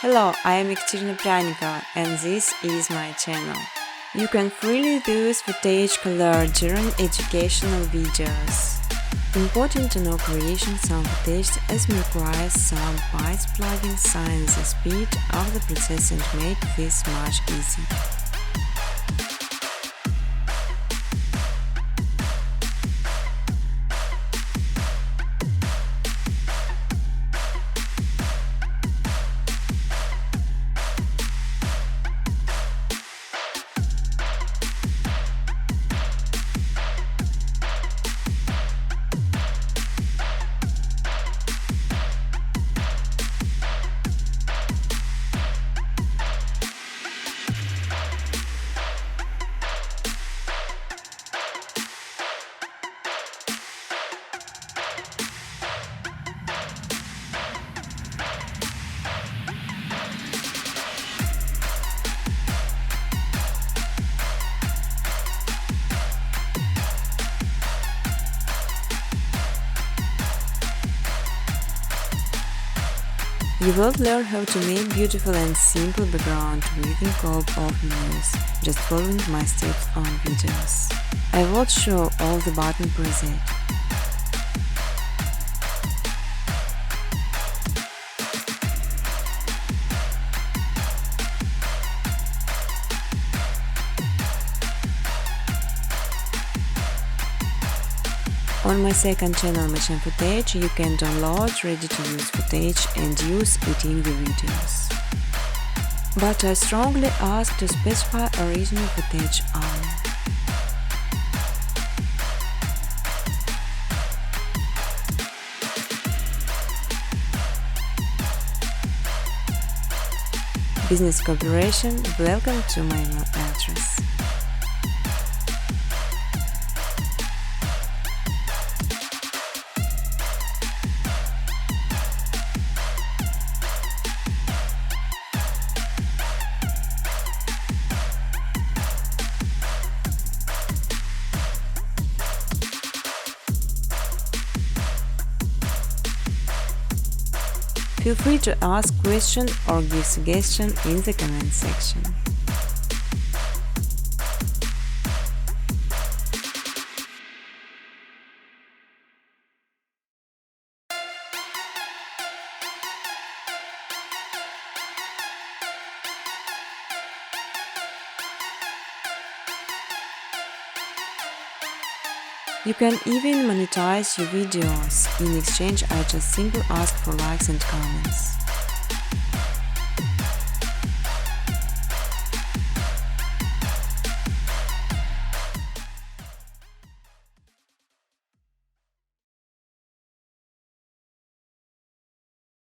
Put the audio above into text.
Hello, I am Giant Trapcode and this is my channel. You can freely use footage color during educational videos. Important to know creation some footage as requires some bytes plugin sign the speed of the process and make this much easier. You will learn how to make beautiful and simple background within help of menus, just following my steps on videos. I will show all the button preset. On my second channel Miss Hentai footage, you can download ready-to-use footage and use it in the videos. But I strongly ask to specify original footage only. Business cooperation, welcome to my email address. Feel free to ask questions or give suggestions in the comment section. You can even monetize your videos. In exchange, I just simply ask for likes and comments.